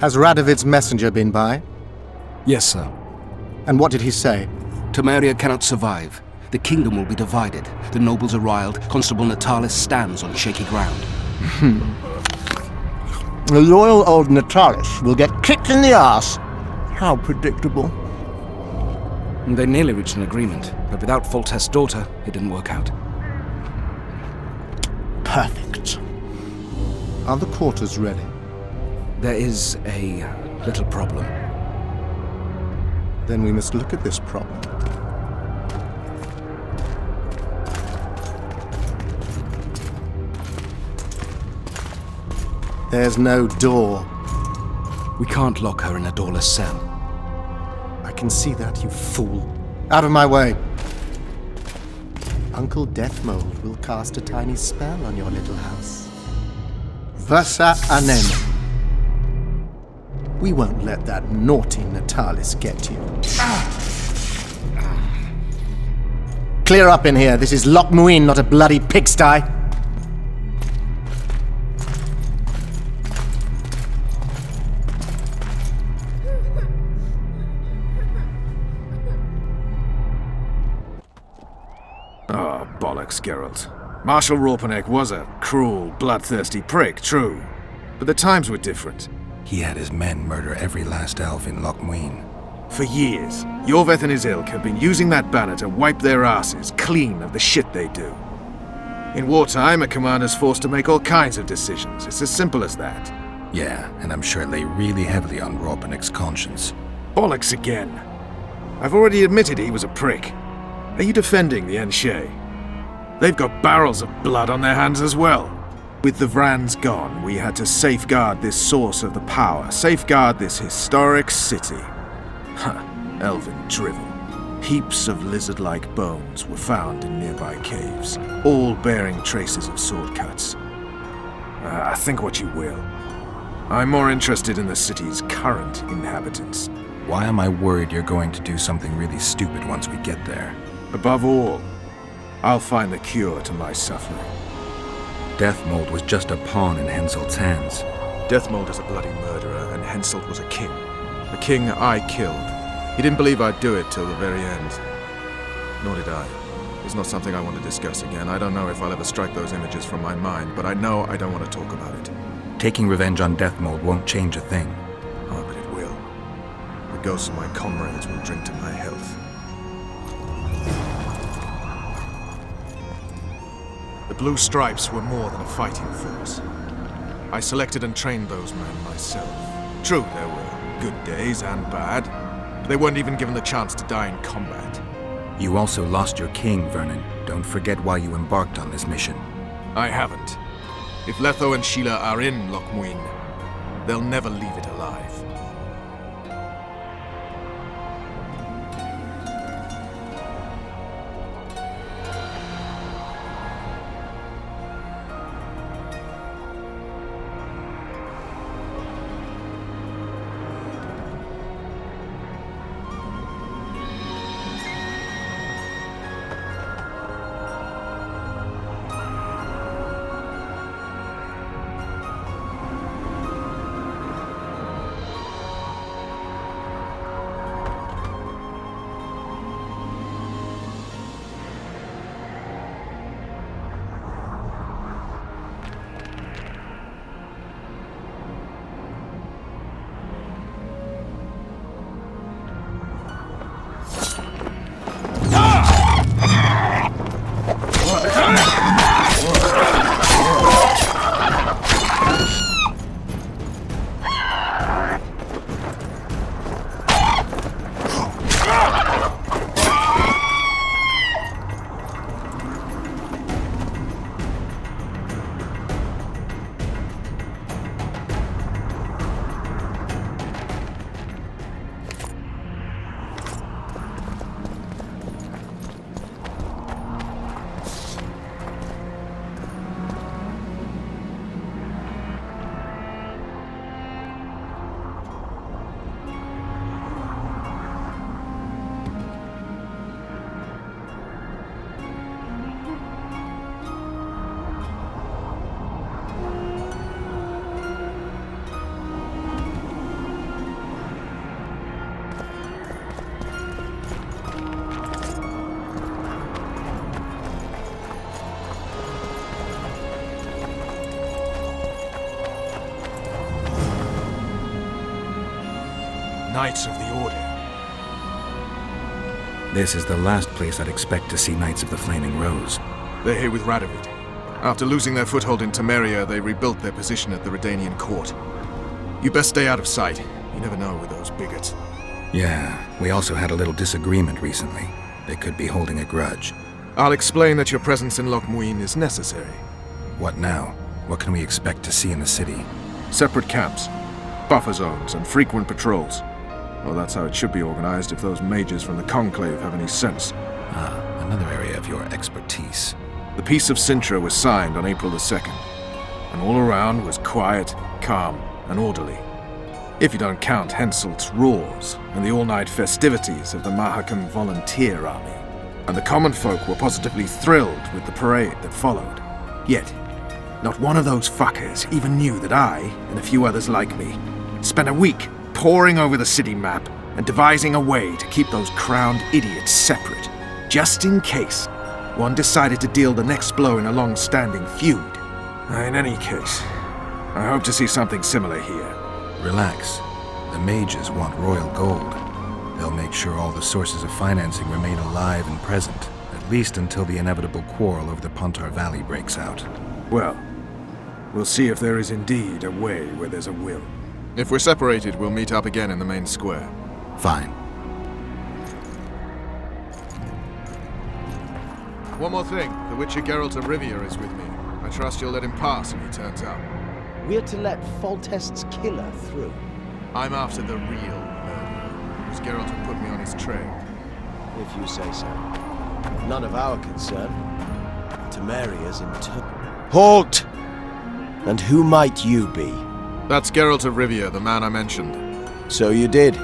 Has Radovid's messenger been by? Yes, sir. And what did he say? Temeria cannot survive. The kingdom will be divided. The nobles are riled. Constable Natalis stands on shaky ground. The loyal old Natalis will get kicked in the arse. How predictable. They nearly reached an agreement, but without Foltest's daughter, it didn't work out. Perfect. Are the quarters ready? There is a little problem. Then we must look at this problem. There's no door. We can't lock her in a doorless cell. I can see that, you fool. Out of my way. Uncle Deathmold will cast a tiny spell on your little house. Versa Anem. We won't let that naughty Natalis get you. Clear up in here. This is Loc Muinne, not a bloody pigsty. Oh, bollocks, Geralt. Marshal Raupenek was a cruel, bloodthirsty prick, true. But the times were different. He had his men murder every last elf in Loc Muinne. For years, Yorveth and his ilk have been using that banner to wipe their asses clean of the shit they do. In wartime, a commander's forced to make all kinds of decisions. It's as simple as that. Yeah, and I'm sure it lay really heavily on Raupenek's conscience. Bollocks again. I've already admitted he was a prick. Are you defending the Enche? They've got barrels of blood on their hands as well. With the Vrans gone, we had to safeguard this source of the power, safeguard this historic city. Elven drivel. Heaps of lizard-like bones were found in nearby caves, all bearing traces of sword cuts. Think what you will. I'm more interested in the city's current inhabitants. Why am I worried you're going to do something really stupid once we get there? Above all, I'll find the cure to my suffering. Deathmold was just a pawn in Henselt's hands. Deathmold is a bloody murderer, and Henselt was a king. A king I killed. He didn't believe I'd do it till the very end. Nor did I. It's not something I want to discuss again. I don't know if I'll ever strike those images from my mind, but I know I don't want to talk about it. Taking revenge on Deathmold won't change a thing. Oh, but it will. The ghosts of my comrades will drink to my health. The Blue Stripes were more than a fighting force. I selected and trained those men myself. True, there were good days and bad, but they weren't even given the chance to die in combat. You also lost your king, Vernon. Don't forget why you embarked on this mission. I haven't. If Letho and Sheila are in Loc Muinne, they'll never leave it alive. Knights of the Order. This is the last place I'd expect to see Knights of the Flaming Rose. They're here with Radovid. After losing their foothold in Temeria, they rebuilt their position at the Redanian court. You best stay out of sight. You never know with those bigots. Yeah, we also had a little disagreement recently. They could be holding a grudge. I'll explain that your presence in Loc Muinne is necessary. What now? What can we expect to see in the city? Separate camps, buffer zones, and frequent patrols. Well, that's how it should be organized if those mages from the Conclave have any sense. Ah, another area of your expertise. The Peace of Sintra was signed on April the 2nd, and all around was quiet, calm, and orderly. If you don't count Henselt's roars and the all-night festivities of the Mahakam Volunteer Army. And the common folk were positively thrilled with the parade that followed. Yet, not one of those fuckers even knew that I, and a few others like me, spent a week poring over the city map and devising a way to keep those crowned idiots separate, just in case one decided to deal the next blow in a long-standing feud. In any case, I hope to see something similar here. Relax. The mages want royal gold. They'll make sure all the sources of financing remain alive and present, at least until the inevitable quarrel over the Pontar Valley breaks out. Well, we'll see if there is indeed a way where there's a will. If we're separated, we'll meet up again in the main square. Fine. One more thing. The Witcher Geralt of Rivia is with me. I trust you'll let him pass if he turns up. We're to let Foltest's killer through. I'm after the real murderer, whose Geralt had put me on his trail. If you say so. None of our concern. Temeria's in Halt! And who might you be? That's Geralt of Rivia, the man I mentioned. So you did.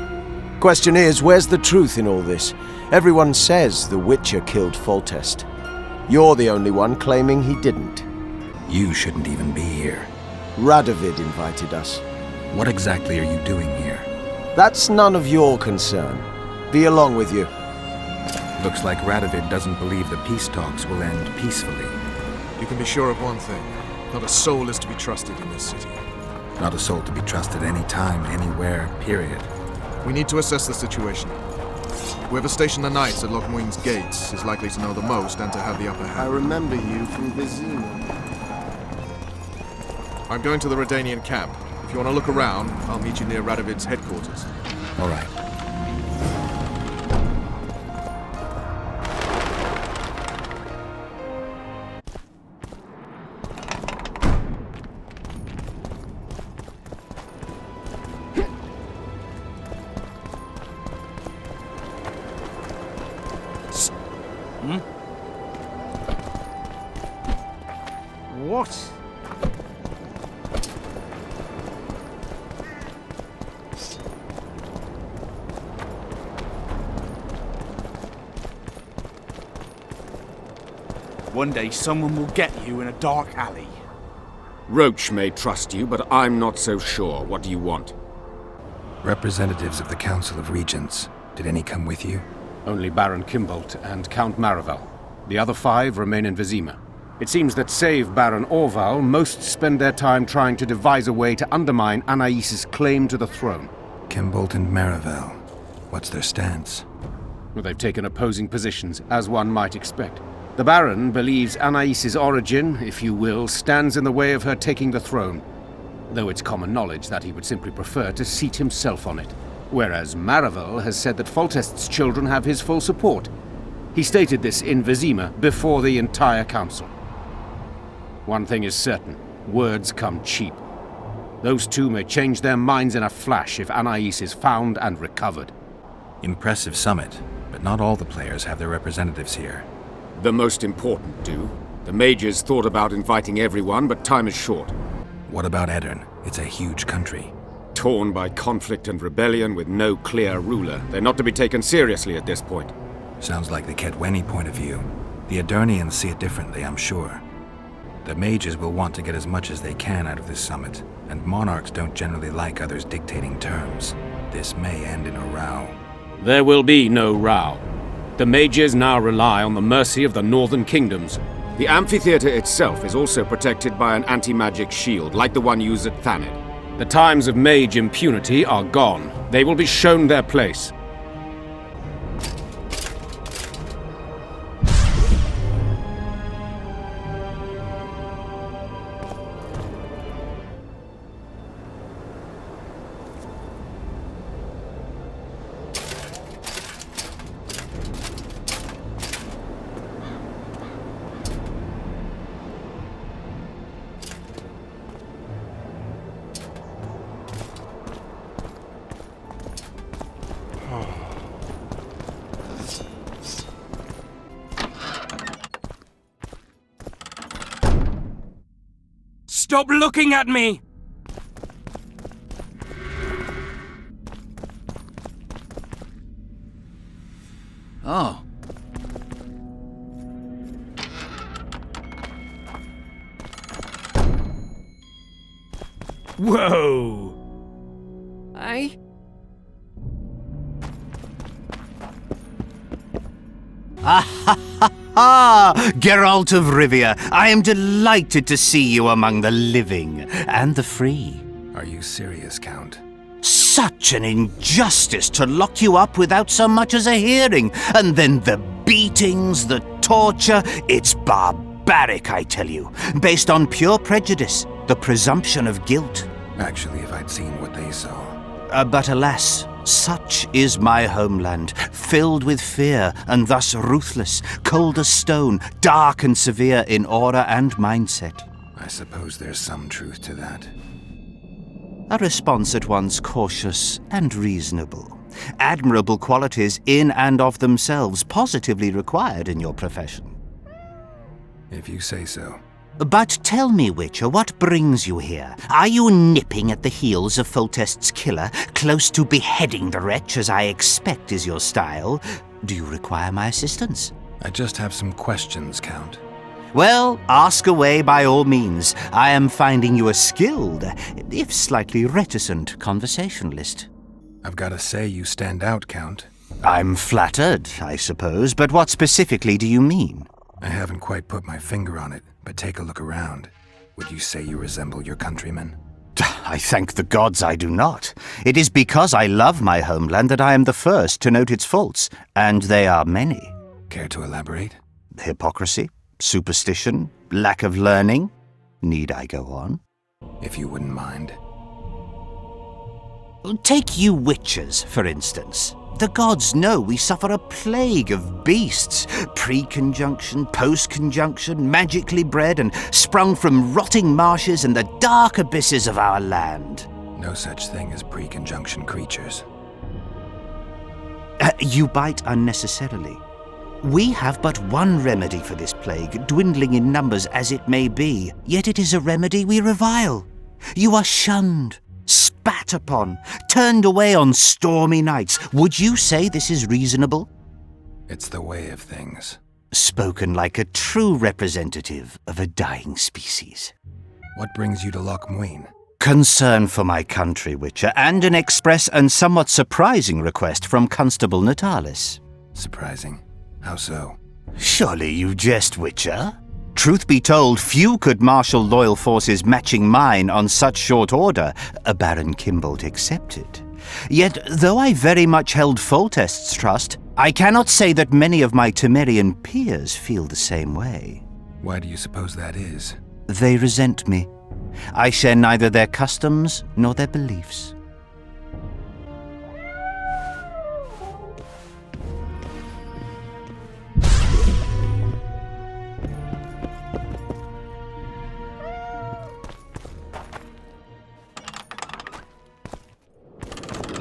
Question is, where's the truth in all this? Everyone says the Witcher killed Foltest. You're the only one claiming he didn't. You shouldn't even be here. Radovid invited us. What exactly are you doing here? That's none of your concern. Be along with you. Looks like Radovid doesn't believe the peace talks will end peacefully. You can be sure of one thing. Not a soul is to be trusted in this city. Not a soul to be trusted any time, anywhere, period. We need to assess the situation. Whoever stationed the knights at Loc Muinne's gates is likely to know the most and to have the upper I hand. remember you from Vizima. I'm going to the Redanian camp. If you want to look around, I'll meet you near Radovid's headquarters. All right. What? One day someone will get you in a dark alley. Roach may trust you, but I'm not so sure. What do you want? Representatives of the Council of Regents. Did any come with you? Only Baron Kimbolt and Count Marivale. The other 5 remain in Vizima. It seems that save Baron Orval, most spend their time trying to devise a way to undermine Anais's claim to the throne. Kimbolt and Marivale. What's their stance? Well, they've taken opposing positions, as one might expect. The Baron believes Anais's origin, if you will, stands in the way of her taking the throne, though it's common knowledge that he would simply prefer to seat himself on it. Whereas Marivale has said that Foltest's children have his full support. He stated this in Vizima before the entire council. One thing is certain, words come cheap. Those two may change their minds in a flash if Anais is found and recovered. Impressive summit, but not all the players have their representatives here. The most important do. The mages thought about inviting everyone, but time is short. What about Edirn? It's a huge country. Torn by conflict and rebellion with no clear ruler. They're not to be taken seriously at this point. Sounds like the Kedweni point of view. The Edirnians see it differently, I'm sure. The mages will want to get as much as they can out of this summit, and monarchs don't generally like others dictating terms. This may end in a row. There will be no row. The mages now rely on the mercy of the northern kingdoms. The amphitheater itself is also protected by an anti-magic shield, like the one used at Thanedd. The times of mage impunity are gone. They will be shown their place. Stop looking at me! Oh. Whoa! Ah, Geralt of Rivia, I am delighted to see you among the living and the free. Are you serious, Count? Such an injustice to lock you up without so much as a hearing, and then the beatings, the torture, it's barbaric, I tell you, based on pure prejudice, the presumption of guilt. Actually, if I'd seen what they saw. But alas, such is my homeland, filled with fear and thus ruthless, cold as stone, dark and severe in aura and mindset. I suppose there's some truth to that. A response at once cautious and reasonable. Admirable qualities in and of themselves, positively required in your profession. If you say so. But tell me, Witcher, what brings you here? Are you nipping at the heels of Foltest's killer, close to beheading the wretch, as I expect is your style? Do you require my assistance? I just have some questions, Count. Well, ask away by all means. I am finding you a skilled, if slightly reticent, conversationalist. I've got to say you stand out, Count. I'm flattered, I suppose, but what specifically do you mean? I haven't quite put my finger on it, but take a look around. Would you say you resemble your countrymen? I thank the gods I do not. It is because I love my homeland that I am the first to note its faults, and they are many. Care to elaborate? Hypocrisy, superstition, lack of learning. Need I go on? If you wouldn't mind. Take you witchers, for instance. The gods know we suffer a plague of beasts, pre-conjunction, post-conjunction, magically bred and sprung from rotting marshes and the dark abysses of our land. No such thing as pre-conjunction creatures. You bite unnecessarily. We have but one remedy for this plague, dwindling in numbers as it may be, yet it is a remedy we revile. You are shunned, spat upon, turned away on stormy nights. Would you say this is reasonable? It's the way of things. Spoken like a true representative of a dying species. What brings you to Loc Muinne? Concern for my country, Witcher, and an express and somewhat surprising request from Constable Natalis. Surprising? How so? Surely you jest, Witcher? Truth be told, few could marshal loyal forces matching mine on such short order, Baron Kimbold excepted. Yet, though I very much held Foltest's trust, I cannot say that many of my Temerian peers feel the same way. Why do you suppose that is? They resent me. I share neither their customs nor their beliefs.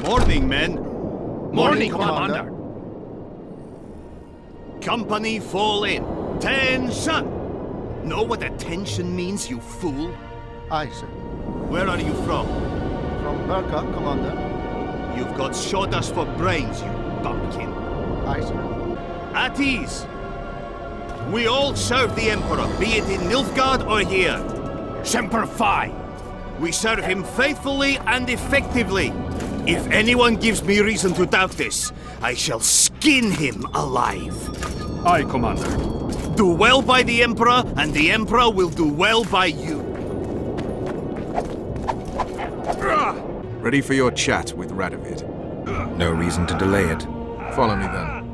Morning, men. Morning, Commander. Company fall in. Tension! Know what attention means, you fool? Aye, sir. Where are you from? From Berka, Commander. You've got sawdust for brains, you bumpkin. Aye, sir. At ease. We all serve the Emperor, be it in Nilfgaard or here. Semper Fi! We serve him faithfully and effectively. If anyone gives me reason to doubt this, I shall skin him alive. Aye, Commander. Do well by the Emperor, and the Emperor will do well by you. Ready for your chat with Radovid. No reason to delay it. Follow me then.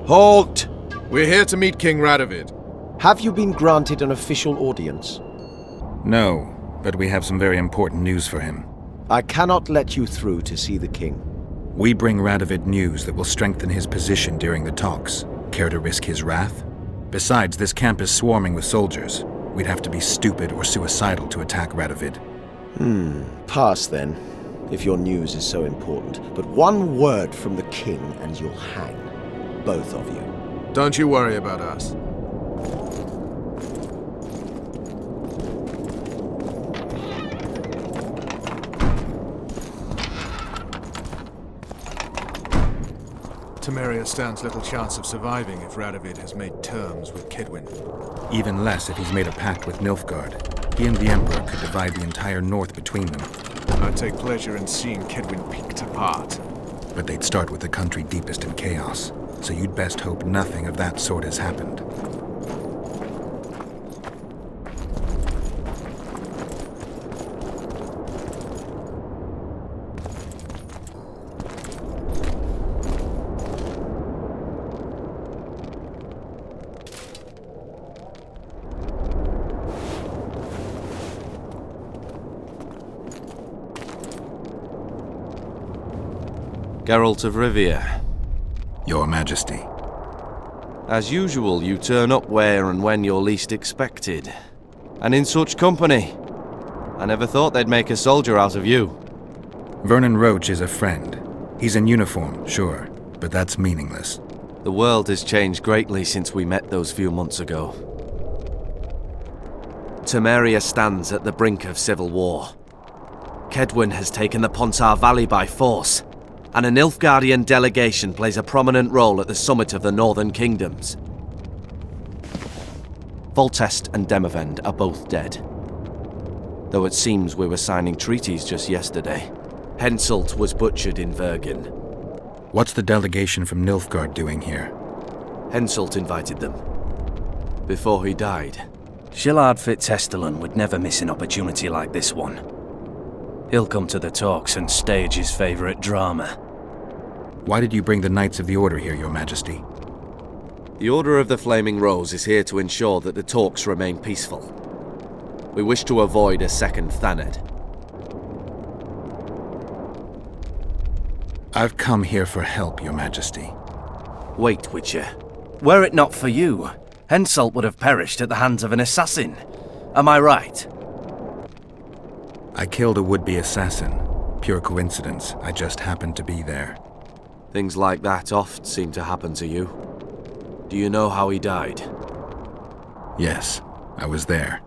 Halt! We're here to meet King Radovid. Have you been granted an official audience? No, but we have some very important news for him. I cannot let you through to see the king. We bring Radovid news that will strengthen his position during the talks. Care to risk his wrath? Besides, this camp is swarming with soldiers. We'd have to be stupid or suicidal to attack Radovid. Pass then, if your news is so important. But one word from the king and you'll hang. Both of you. Don't you worry about us. Temeria stands little chance of surviving if Radovid has made terms with Kedwin. Even less if he's made a pact with Nilfgaard. He and the Emperor could divide the entire north between them. I'd take pleasure in seeing Kedwin picked apart. But they'd start with the country deepest in chaos, so you'd best hope nothing of that sort has happened. Geralt of Rivia. Your Majesty. As usual, you turn up where and when you're least expected. And in such company. I never thought they'd make a soldier out of you. Vernon Roche is a friend. He's in uniform, sure, but that's meaningless. The world has changed greatly since we met those few months ago. Temeria stands at the brink of civil war. Kedwin has taken the Pontar Valley by force, and a Nilfgaardian delegation plays a prominent role at the summit of the Northern Kingdoms. Foltest and Demavend are both dead. Though it seems we were signing treaties just yesterday. Henselt was butchered in Vergen. What's the delegation from Nilfgaard doing here? Henselt invited them. Before he died. Shillard Fitzhestelan would never miss an opportunity like this one. He'll come to the talks and stage his favourite drama. Why did you bring the Knights of the Order here, Your Majesty? The Order of the Flaming Rose is here to ensure that the talks remain peaceful. We wish to avoid a second Thaned. I've come here for help, Your Majesty. Wait, Witcher. Were it not for you, Henselt would have perished at the hands of an assassin. Am I right? I killed a would-be assassin. Pure coincidence. I just happened to be there. Things like that oft seem to happen to you. Do you know how he died? Yes, I was there.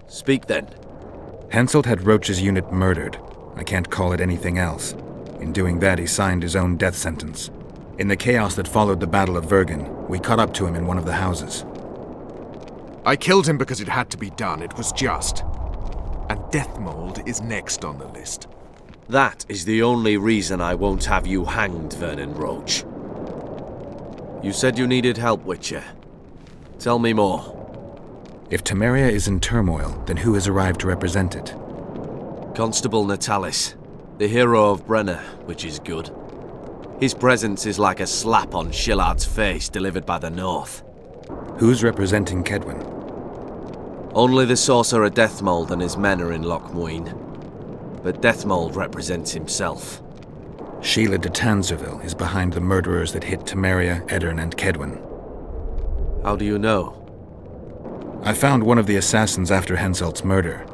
Speak then. Henselt had Roche's unit murdered. I can't call it anything else. In doing that, he signed his own death sentence. In the chaos that followed the Battle of Vergen, we caught up to him in one of the houses. I killed him because it had to be done. It was just. And Deathmold is next on the list. That is the only reason I won't have you hanged, Vernon Roche. You said you needed help, Witcher. Tell me more. If Temeria is in turmoil, then who has arrived to represent it? Constable Natalis, the hero of Brenna, which is good. His presence is like a slap on Shillard's face delivered by the North. Who's representing Kedwin? Only the sorcerer Deathmold and his men are in Loc Muinne. But Deathmold represents himself. Sheila de Tanserville is behind the murderers that hit Temeria, Eddern, and Kedwin. How do you know? I found one of the assassins after Henselt's murder.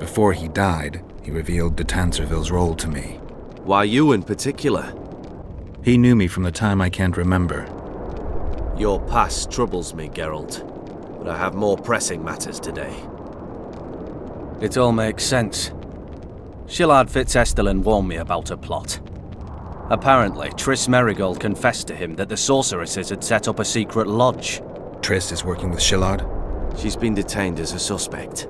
Before he died, he revealed de Tanserville's role to me. Why you in particular? He knew me from the time I can't remember. Your past troubles me, Geralt. But I have more pressing matters today. It all makes sense. Shillard Fitzhestelan warned me about a plot. Apparently, Triss Merigold confessed to him that the sorceresses had set up a secret lodge. Triss is working with Shillard? She's been detained as a suspect.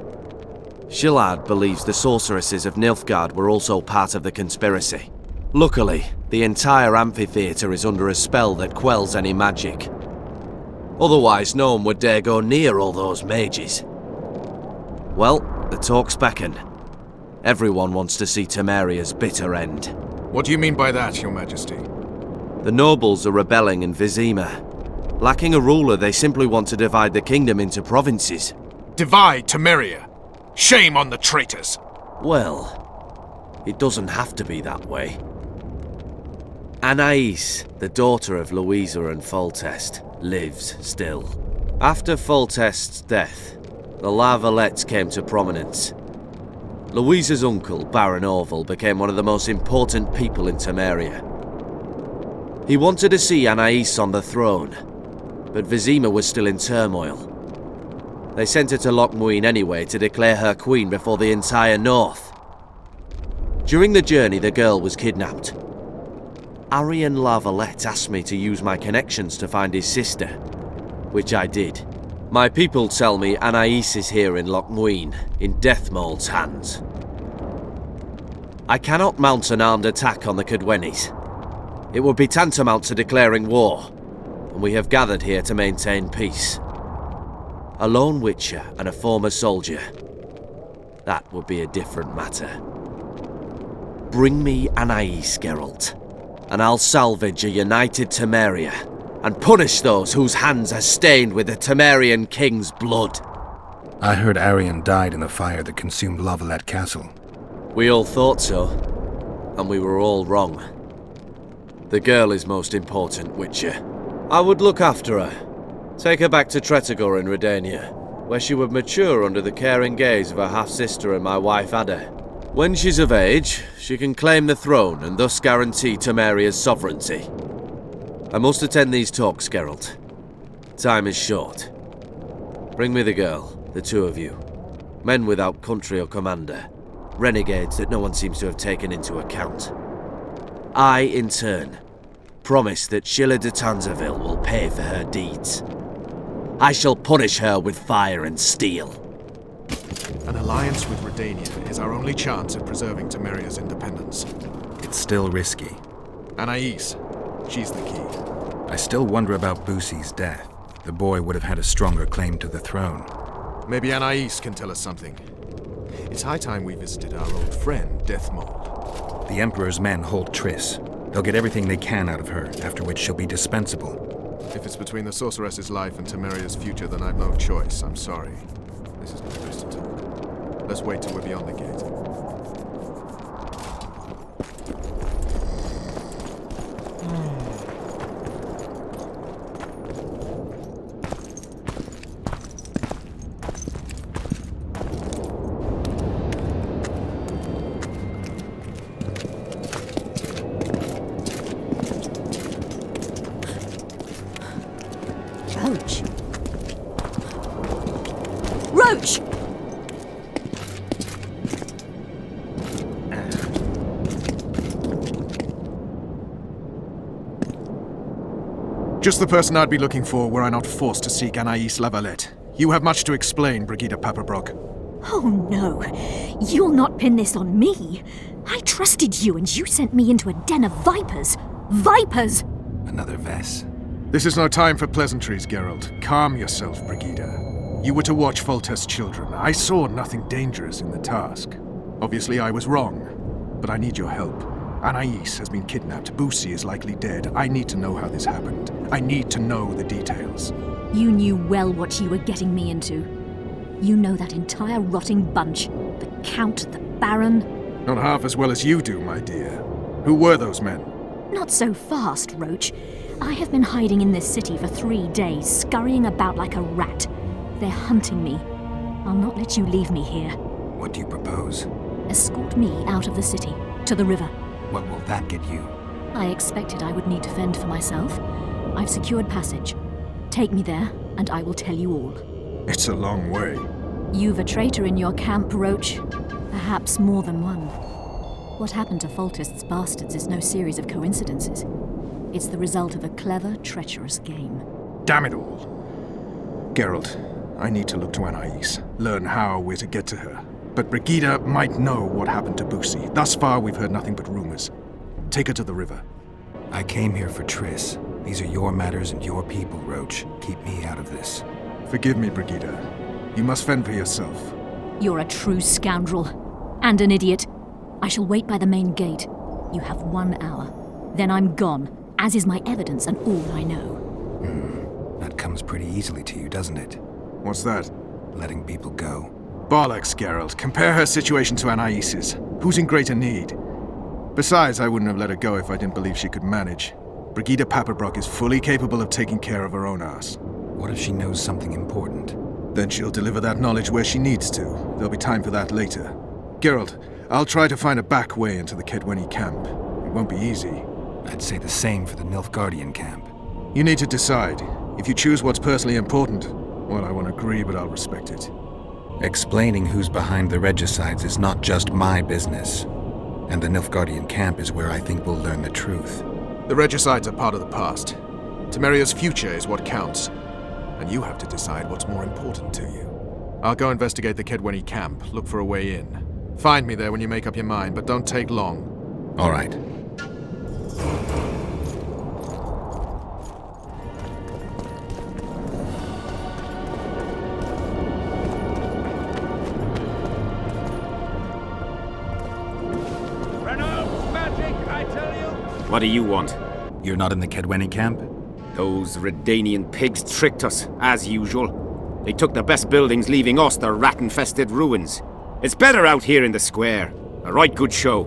Shillard believes the sorceresses of Nilfgaard were also part of the conspiracy. Luckily, the entire amphitheatre is under a spell that quells any magic. Otherwise, no one would dare go near all those mages. Well, the talk's beckon. Everyone wants to see Temeria's bitter end. What do you mean by that, Your Majesty? The nobles are rebelling in Vizima. Lacking a ruler, they simply want to divide the kingdom into provinces. Divide Temeria! Shame on the traitors! Well, it doesn't have to be that way. Anais, the daughter of Louisa and Foltest, lives still. After Foltest's death, the La Valettes came to prominence. Louisa's uncle, Baron Orville, became one of the most important people in Temeria. He wanted to see Anais on the throne, but Vizima was still in turmoil. They sent her to Loc Muinne anyway to declare her queen before the entire north. During the journey, the girl was kidnapped. Arian La Valette asked me to use my connections to find his sister, which I did. My people tell me Anais is here in Loc Muinne, in Deathmold's hands. I cannot mount an armed attack on the Cadwennies. It would be tantamount to declaring war, and we have gathered here to maintain peace. A lone witcher and a former soldier. That would be a different matter. Bring me Anais, Geralt, and I'll salvage a united Temeria, and punish those whose hands are stained with the Temerian king's blood. I heard Arian died in the fire that consumed La Valette Castle. We all thought so, and we were all wrong. The girl is most important, Witcher. I would look after her. Take her back to Tretogor in Redania, where she would mature under the caring gaze of her half-sister and my wife Ada. When she's of age, she can claim the throne and thus guarantee Temeria's sovereignty. I must attend these talks, Geralt. Time is short. Bring me the girl, the two of you. Men without country or commander. Renegades that no one seems to have taken into account. I, in turn, promise that Sheila de Tanzaville will pay for her deeds. I shall punish her with fire and steel. An alliance with Redania is our only chance of preserving Temeria's independence. It's still risky. Anais, she's the key. I still wonder about Boussy's death. The boy would have had a stronger claim to the throne. Maybe Anais can tell us something. It's high time we visited our old friend, Deathmold. The Emperor's men hold Triss. They'll get everything they can out of her, after which she'll be dispensable. If it's between the sorceress's life and Temeria's future, then I've no choice. I'm sorry. This is no place to talk. Let's wait till we're beyond the gate. Roach! Roach! Just the person I'd be looking for were I not forced to seek Anais La Valette. You have much to explain, Brigitta Papabrock. Oh no, you'll not pin this on me. I trusted you and you sent me into a den of vipers. Vipers! Another Vess. This is no time for pleasantries, Geralt. Calm yourself, Brigitta. You were to watch Foltest's children. I saw nothing dangerous in the task. Obviously I was wrong, but I need your help. Anais has been kidnapped. Boussy is likely dead. I need to know how this happened. I need to know the details. You knew well what you were getting me into. You know that entire rotting bunch. The Count, the Baron. Not half as well as you do, my dear. Who were those men? Not so fast, Roach. I have been hiding in this city for 3 days, scurrying about like a rat. They're hunting me. I'll not let you leave me here. What do you propose? Escort me out of the city, to the river. What will that get you? I expected I would need to fend for myself. I've secured passage. Take me there, and I will tell you all. It's a long way. You've a traitor in your camp, Roach. Perhaps more than one. What happened to Foltest's bastards is no series of coincidences. It's the result of a clever, treacherous game. Damn it all. Geralt, I need to look to Anais, learn how we're to get to her. But Brigitta might know what happened to Boussy. Thus far, we've heard nothing but rumors. Take her to the river. I came here for Triss. These are your matters and your people, Roach. Keep me out of this. Forgive me, Brigitta. You must fend for yourself. You're a true scoundrel. And an idiot. I shall wait by the main gate. You have 1 hour. Then I'm gone, as is my evidence and all I know. That comes pretty easily to you, doesn't it? What's that? Letting people go. Bollocks, Geralt. Compare her situation to Anais's. Who's in greater need? Besides, I wouldn't have let her go if I didn't believe she could manage. Brigitta Paperbrock is fully capable of taking care of her own ass. What if she knows something important? Then she'll deliver that knowledge where she needs to. There'll be time for that later. Geralt, I'll try to find a back way into the Kedweni camp. It won't be easy. I'd say the same for the Nilfgaardian camp. You need to decide. If you choose what's personally important, well, I won't agree, but I'll respect it. Explaining who's behind the regicides is not just my business. And the Nilfgaardian camp is where I think we'll learn the truth. The regicides are part of the past. Temeria's future is what counts. And you have to decide what's more important to you. I'll go investigate the Kedweni camp, look for a way in. Find me there when you make up your mind, but don't take long. All right. What do you want? You're not in the Kedweni camp? Those Redanian pigs tricked us, as usual. They took the best buildings, leaving us the rat-infested ruins. It's better out here in the square. A right good show.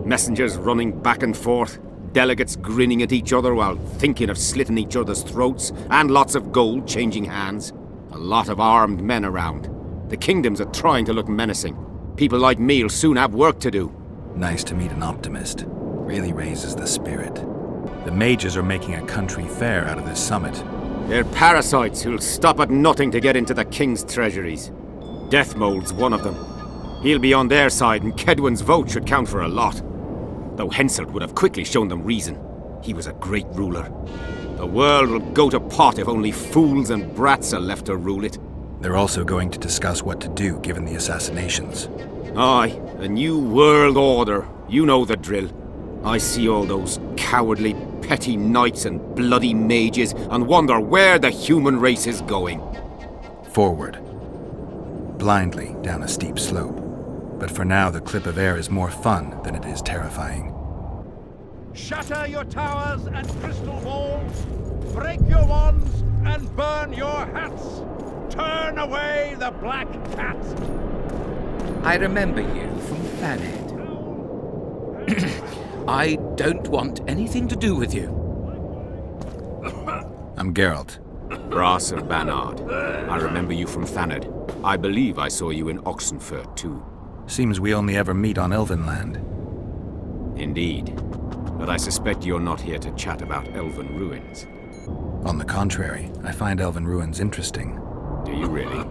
Messengers running back and forth, delegates grinning at each other while thinking of slitting each other's throats, and lots of gold changing hands. A lot of armed men around. The kingdoms are trying to look menacing. People like me'll soon have work to do. Nice to meet an optimist. Really raises the spirit. The mages are making a country fair out of this summit. They're parasites who'll stop at nothing to get into the king's treasuries. Deathmold's one of them. He'll be on their side, and Kedwen's vote should count for a lot. Though Henselt would have quickly shown them reason. He was a great ruler. The world will go to pot if only fools and brats are left to rule it. They're also going to discuss what to do given the assassinations. Aye, a new world order. You know the drill. I see all those cowardly, petty knights and bloody mages and wonder where the human race is going. Forward. Blindly down a steep slope. But for now, the clip of air is more fun than it is terrifying. Shatter your towers and crystal walls, break your wands and burn your hats. Turn away the black cat. I remember you from Thaned. I don't want anything to do with you. I'm Geralt. Brass of Banard. I remember you from Thaned. I believe I saw you in Oxenfurt, too. Seems we only ever meet on Elvenland. Indeed. But I suspect you're not here to chat about elven ruins. On the contrary, I find elven ruins interesting. Do you really?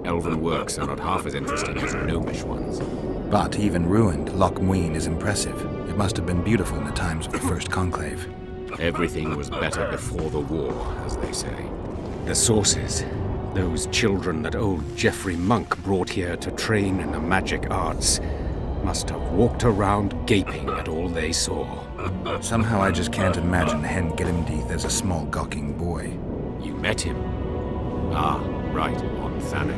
Elven works are not half as interesting as gnomish ones. But even ruined, Loc Muinne is impressive. It must have been beautiful in the times of the First Conclave. Everything was better before the war, as they say. The sources. Those children that old Geoffrey Monk brought here to train in the magic arts must have walked around gaping at all they saw. Somehow I just can't imagine Hen Giddimdeath as a small gawking boy. You met him? Ah, right, on Thaned.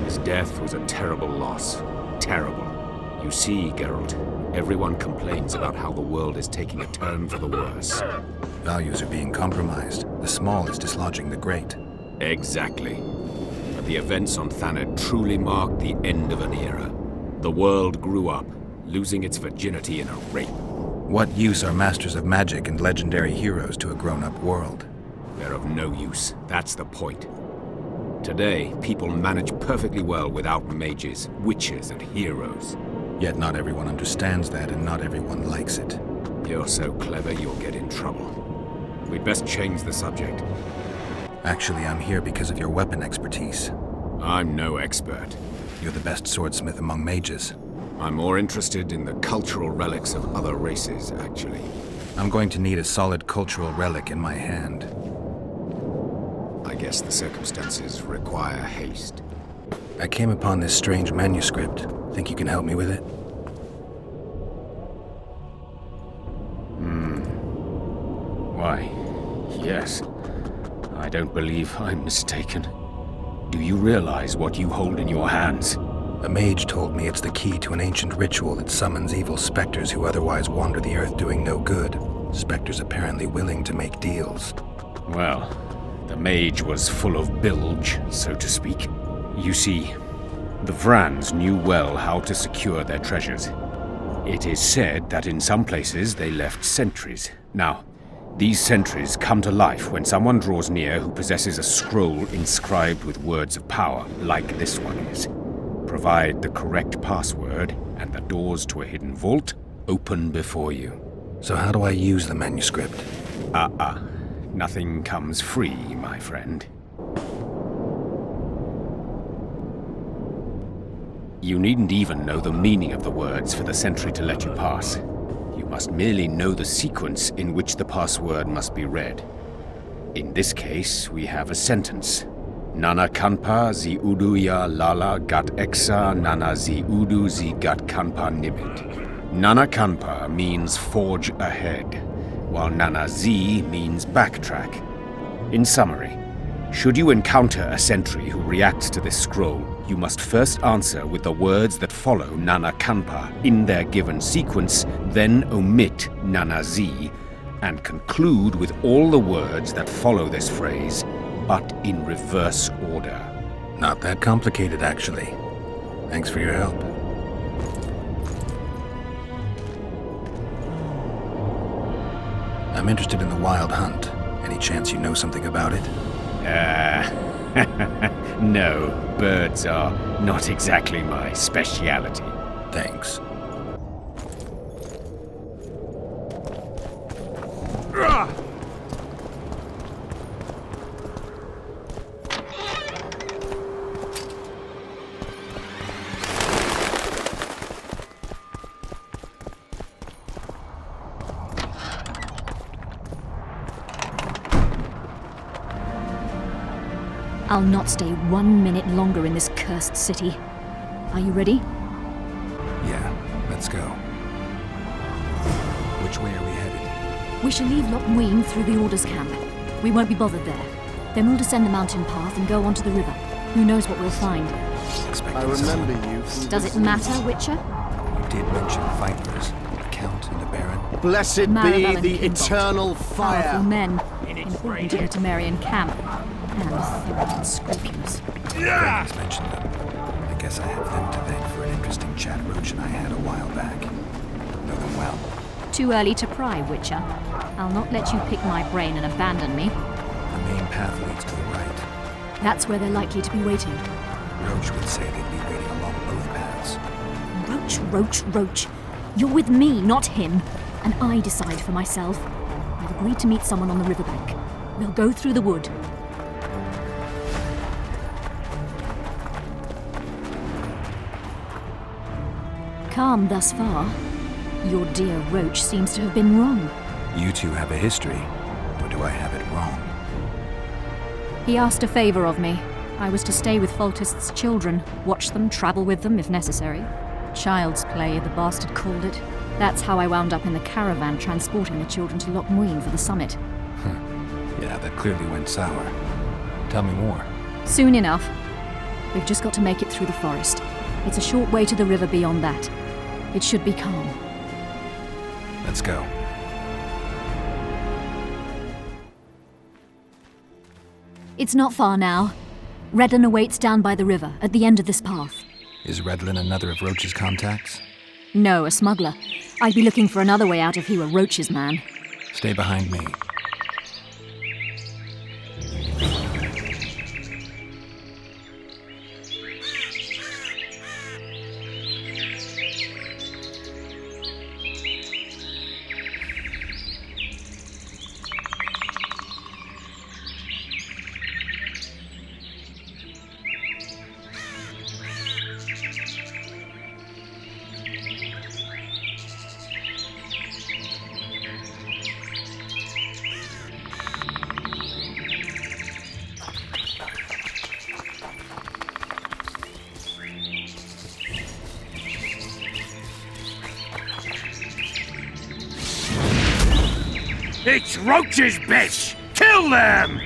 His death was a terrible loss. Terrible. You see, Geralt, everyone complains about how the world is taking a turn for the worse. Values are being compromised. The small is dislodging the great. Exactly. But the events on Thaned truly marked the end of an era. The world grew up, losing its virginity in a rape. What use are masters of magic and legendary heroes to a grown-up world? They're of no use. That's the point. Today, people manage perfectly well without mages, witches, and heroes. Yet not everyone understands that, and not everyone likes it. You're so clever, you'll get in trouble. We'd best change the subject. Actually, I'm here because of your weapon expertise. I'm no expert. You're the best swordsmith among mages. I'm more interested in the cultural relics of other races, actually. I'm going to need a solid cultural relic in my hand. I guess the circumstances require haste. I came upon this strange manuscript. Think you can help me with it? Why, don't believe I'm mistaken. Do you realize what you hold in your hands? A mage told me it's the key to an ancient ritual that summons evil specters who otherwise wander the earth doing no good. Specters apparently willing to make deals. Well, the mage was full of bilge, so to speak. You see, the Vrans knew well how to secure their treasures. It is said that in some places they left sentries. Now, these sentries come to life when someone draws near who possesses a scroll inscribed with words of power, like this one is. Provide the correct password, and the doors to a hidden vault open before you. So how do I use the manuscript? Nothing comes free, my friend. You needn't even know the meaning of the words for the sentry to let you pass. You must merely know the sequence in which the password must be read. In this case, we have a sentence. Nana kanpa zi udu ya lala gat exa nana zi udu zi gat kanpa nimit. Nana kanpa means forge ahead, while Nana zi means backtrack. In summary, should you encounter a sentry who reacts to this scroll, you must first answer with the words that follow Nana Kanpa in their given sequence, then omit Nana zi, and conclude with all the words that follow this phrase, but in reverse order. Not that complicated, actually. Thanks for your help. I'm interested in the Wild Hunt. Any chance you know something about it? No, birds are not exactly my speciality. Thanks. I'll not stay 1 minute longer in this cursed city. Are you ready? Yeah, let's go. Which way are we headed? We shall leave Loc Muinne through the Order's camp. We won't be bothered there. Then we'll descend the mountain path and go onto the river. Who knows what we'll find? I remember you. Does it matter, Witcher? You did mention vipers. The Count and the Baron. Blessed Marivale be and the Kimbolt. eternal fire. Powerful men, important to the Temerian camp. And thorough and scrupulous. Regents mentioned them. I guess I have them to thank for an interesting chat Roach and I had a while back. Know them well. Too early to pry, Witcher. I'll not let you pick my brain and abandon me. The main path leads to the right. That's where they're likely to be waiting. Roach would say they'd be waiting along both paths. Roach. You're with me, not him. And I decide for myself. I've agreed to meet someone on the riverbank. We'll go through the wood. Calm thus far. Your dear Roach seems to have been wrong. You two have a history, or do I have it wrong? He asked a favor of me. I was to stay with Foltest's children, watch them, travel with them if necessary. Child's play, the bastard called it. That's how I wound up in the caravan transporting the children to Loc Muinne for the summit. Yeah, that clearly went sour. Tell me more. Soon enough. We've just got to make it through the forest. It's a short way to the river beyond that. It should be calm. Let's go. It's not far now. Redlin awaits down by the river, at the end of this path. Is Redlin another of Roach's contacts? No, a smuggler. I'd be looking for another way out if he were Roach's man. Stay behind me. It's Roach's bitch! Kill them!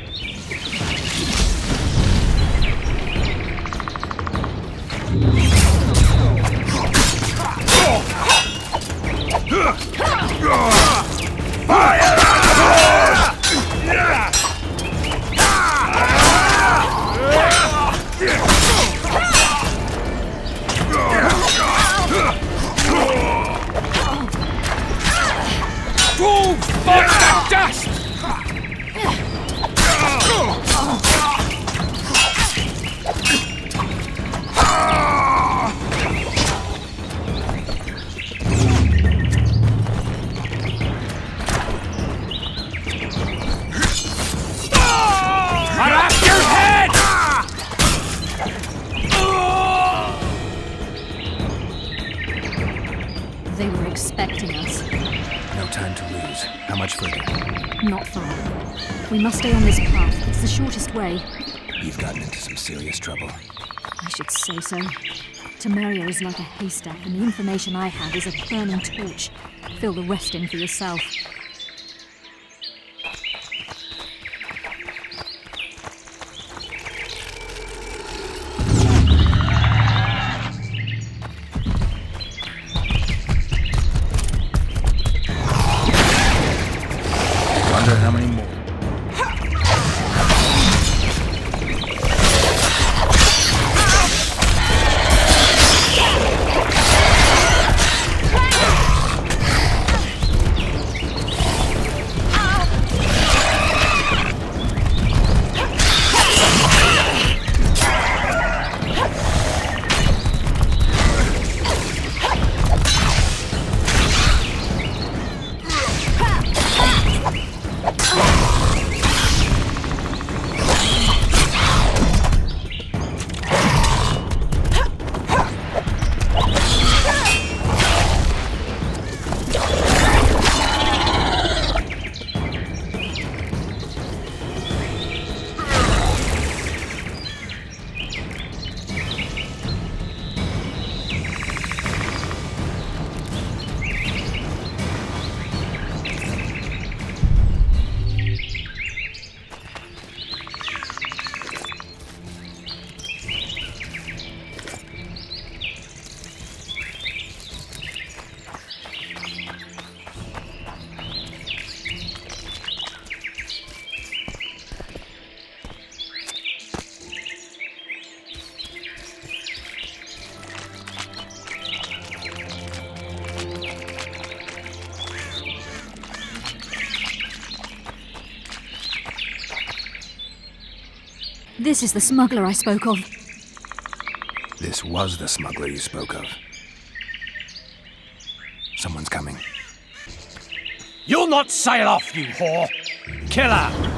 They were expecting us. No time to lose. How much further? Not far. We must stay on this path. It's the shortest way. You've gotten into some serious trouble. I should say so. Temeria is like a haystack, and the information I have is a burning torch. Fill the rest in for yourself. Wonder how many more. This is the smuggler I spoke of. This was the smuggler you spoke of. Someone's coming. You'll not sail off, you whore! Kill her!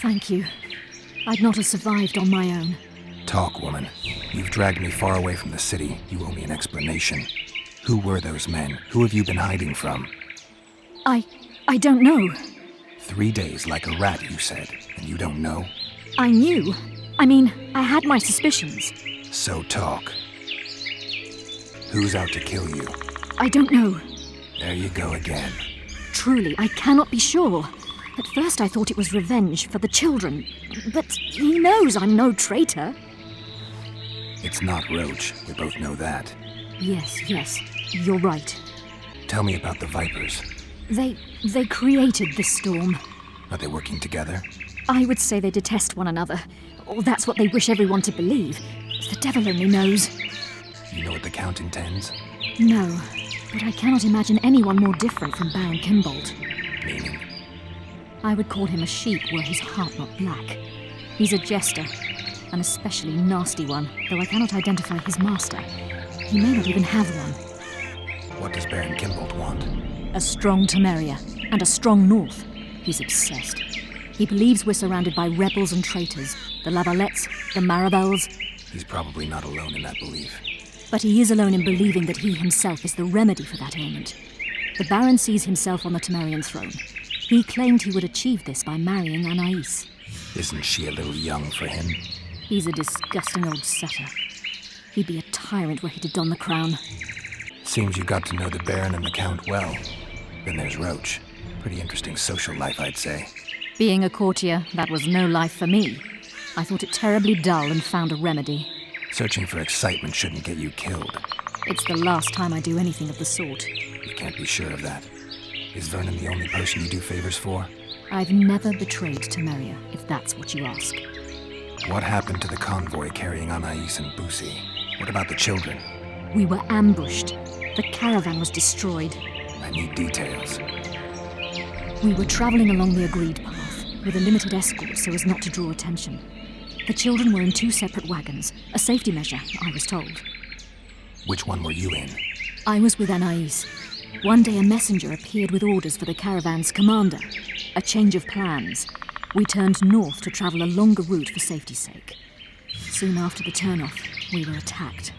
Thank you. I'd not have survived on my own. Talk, woman. You've dragged me far away from the city. You owe me an explanation. Who were those men? Who have you been hiding from? I don't know. 3 days like a rat, you said, and you don't know? I knew. I mean, I had my suspicions. So talk. Who's out to kill you? I don't know. There you go again. Truly, I cannot be sure. At first I thought it was revenge for the children, but he knows I'm no traitor. It's not Roach. We both know that. Yes, you're right. Tell me about the Vipers. They created this storm. Are they working together? I would say they detest one another. Or that's what they wish everyone to believe. The devil only knows. You know what the Count intends? No, but I cannot imagine anyone more different from Baron Kimbold. Meaning? I would call him a sheep were his heart not black. He's a jester, an especially nasty one, though I cannot identify his master. He may not even have one. What does Baron Kimbold want? A strong Temeria, and a strong North. He's obsessed. He believes we're surrounded by rebels and traitors, the Lavalettes, the Marivales. He's probably not alone in that belief. But he is alone in believing that he himself is the remedy for that ailment. The Baron sees himself on the Temerian throne. He claimed he would achieve this by marrying Anais. Isn't she a little young for him? He's a disgusting old setter. He'd be a tyrant were he to don the crown. Seems you got to know the Baron and the Count well. Then there's Roach. Pretty interesting social life, I'd say. Being a courtier, that was no life for me. I thought it terribly dull and found a remedy. Searching for excitement shouldn't get you killed. It's the last time I do anything of the sort. You can't be sure of that. Is Vernon the only person you do favors for? I've never betrayed Temeria, if that's what you ask. What happened to the convoy carrying Anais and Busi? What about the children? We were ambushed. The caravan was destroyed. I need details. We were traveling along the agreed path, with a limited escort so as not to draw attention. The children were in 2 separate wagons, a safety measure, I was told. Which one were you in? I was with Anais. One day a messenger appeared with orders for the caravan's commander. A change of plans. We turned north to travel a longer route for safety's sake. Soon after the turnoff, we were attacked.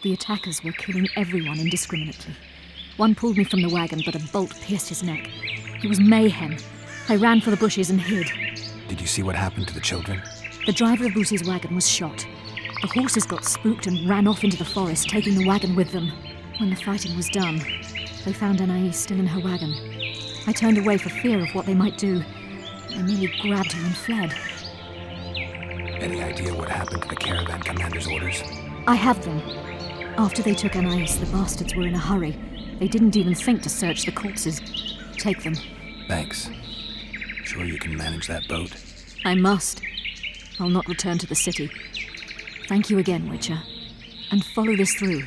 The attackers were killing everyone indiscriminately. One pulled me from the wagon, but a bolt pierced his neck. It was mayhem. I ran for the bushes and hid. Did you see what happened to the children? The driver of Busi's wagon was shot. The horses got spooked and ran off into the forest, taking the wagon with them. When the fighting was done, they found Anais still in her wagon. I turned away for fear of what they might do. They nearly grabbed her and fled. Any idea what happened to the caravan commander's orders? I have them. After they took Anais, the bastards were in a hurry. They didn't even think to search the corpses. Take them. Thanks. Sure you can manage that boat? I must. I'll not return to the city. Thank you again, Witcher. And follow this through.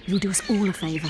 You'll do us all a favor.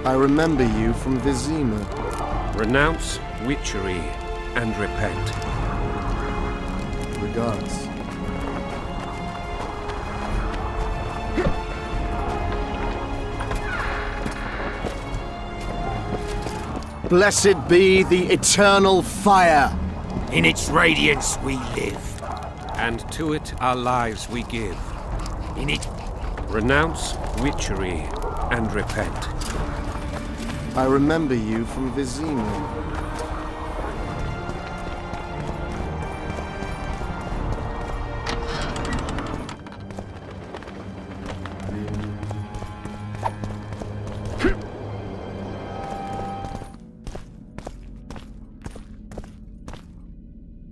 I remember you from Vizima. Renounce witchery and repent. Regards. Blessed be the eternal fire. In its radiance we live. And to it our lives we give. In it... Renounce witchery and repent. I remember you from Vizima.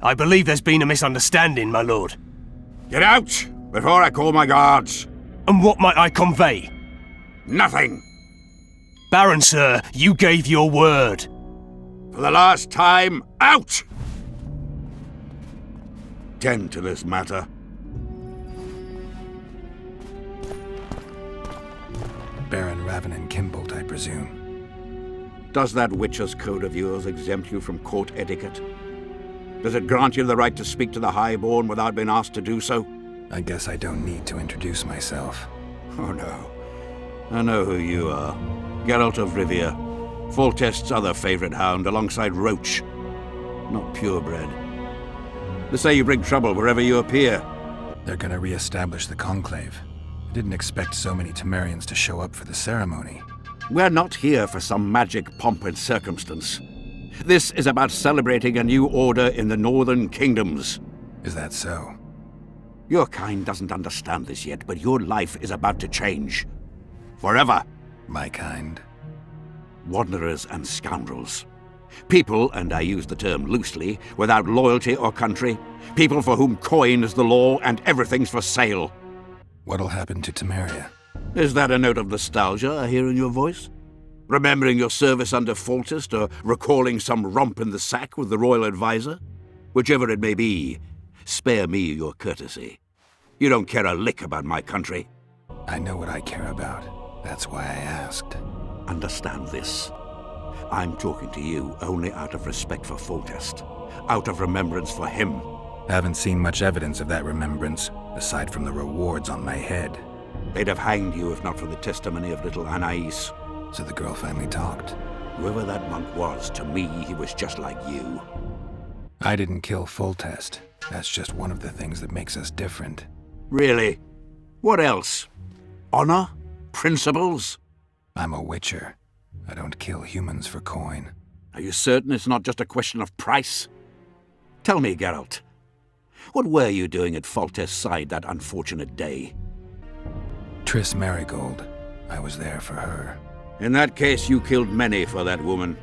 I believe there's been a misunderstanding, my lord. Get out, before I call my guards. And what might I convey? Nothing. Baron, sir, you gave your word. For the last time, out! Tend to this matter. Baron Ravenin Kimbolt, I presume. Does that Witcher's Code of yours exempt you from court etiquette? Does it grant you the right to speak to the Highborn without being asked to do so? I guess I don't need to introduce myself. Oh no. I know who you are. Geralt of Rivia. Foltest's other favorite hound, alongside Roach. Not purebred. They say you bring trouble wherever you appear. They're gonna re-establish the Conclave. I didn't expect so many Temerians to show up for the ceremony. We're not here for some magic pomp and circumstance. This is about celebrating a new order in the Northern Kingdoms. Is that so? Your kind doesn't understand this yet, but your life is about to change. Forever. My kind? Wanderers and scoundrels. People, and I use the term loosely, without loyalty or country. People for whom coin is the law and everything's for sale. What'll happen to Temeria? Is that a note of nostalgia I hear in your voice? Remembering your service under Foltest, or recalling some romp in the sack with the royal advisor? Whichever it may be, spare me your courtesy. You don't care a lick about my country. I know what I care about. That's why I asked. Understand this. I'm talking to you only out of respect for Foltest, out of remembrance for him. Haven't seen much evidence of that remembrance, aside from the rewards on my head. They'd have hanged you if not for the testimony of little Anais. So the girl finally talked. Whoever that monk was, to me, he was just like you. I didn't kill Foltest. That's just one of the things that makes us different. Really? What else? Honor? Principles? I'm a witcher. I don't kill humans for coin. Are you certain it's not just a question of price? Tell me, Geralt. What were you doing at Foltest's side that unfortunate day? Triss Merigold. I was there for her. In that case, you killed many for that woman.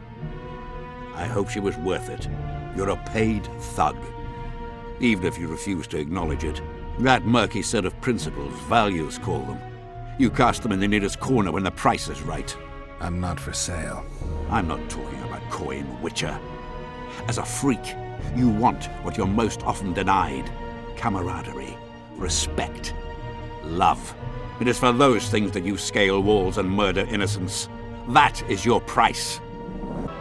I hope she was worth it. You're a paid thug. Even if you refuse to acknowledge it. That murky set of principles, values call them. You cast them in the nearest corner when the price is right. I'm not for sale. I'm not talking about coin, Witcher. As a freak, you want what you're most often denied. Camaraderie, respect, love. It is for those things that you scale walls and murder innocents. That is your price.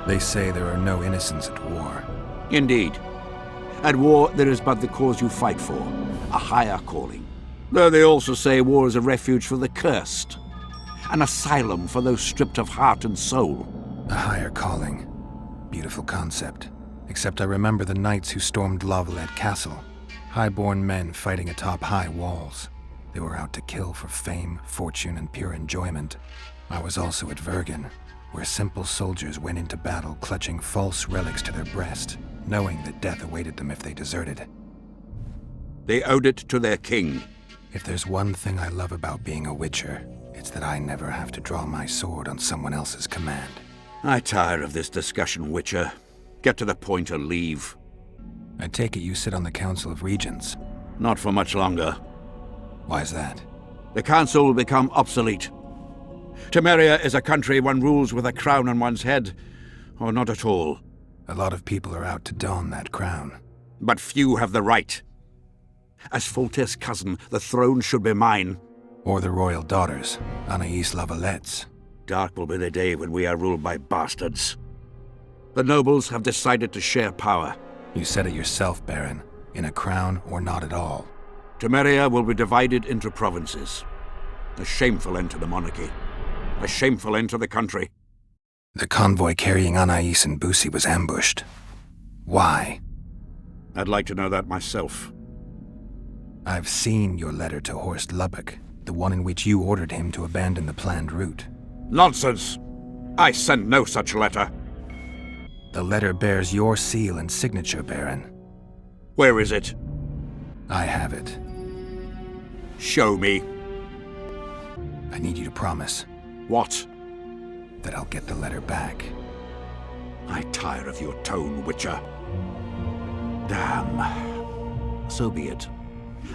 They say there are no innocents at war. Indeed. At war, there is but the cause you fight for, a higher calling. Though they also say war is a refuge for the cursed, an asylum for those stripped of heart and soul. A higher calling. Beautiful concept. Except I remember the knights who stormed Lavalette Castle. High-born men fighting atop high walls. They were out to kill for fame, fortune, and pure enjoyment. I was also at Vergen, where simple soldiers went into battle clutching false relics to their breast, knowing that death awaited them if they deserted. They owed it to their king. If there's one thing I love about being a witcher, it's that I never have to draw my sword on someone else's command. I tire of this discussion, Witcher. Get to the point or leave. I take it you sit on the Council of Regents. Not for much longer. Why's that? The council will become obsolete. Temeria is a country one rules with a crown on one's head, or not at all. A lot of people are out to don that crown. But few have the right. As Foltest's cousin, the throne should be mine. Or the royal daughters, Anais Lavalette's. Dark will be the day when we are ruled by bastards. The nobles have decided to share power. You said it yourself, Baron. In a crown or not at all. Temeria will be divided into provinces. A shameful end to the monarchy. A shameful end to the country. The convoy carrying Anais and Busi was ambushed. Why? I'd like to know that myself. I've seen your letter to Horst Lubbock, the one in which you ordered him to abandon the planned route. Nonsense! I sent no such letter. The letter bears your seal and signature, Baron. Where is it? I have it. Show me. I need you to promise. What? That I'll get the letter back. I tire of your tone, Witcher. Damn. So be it.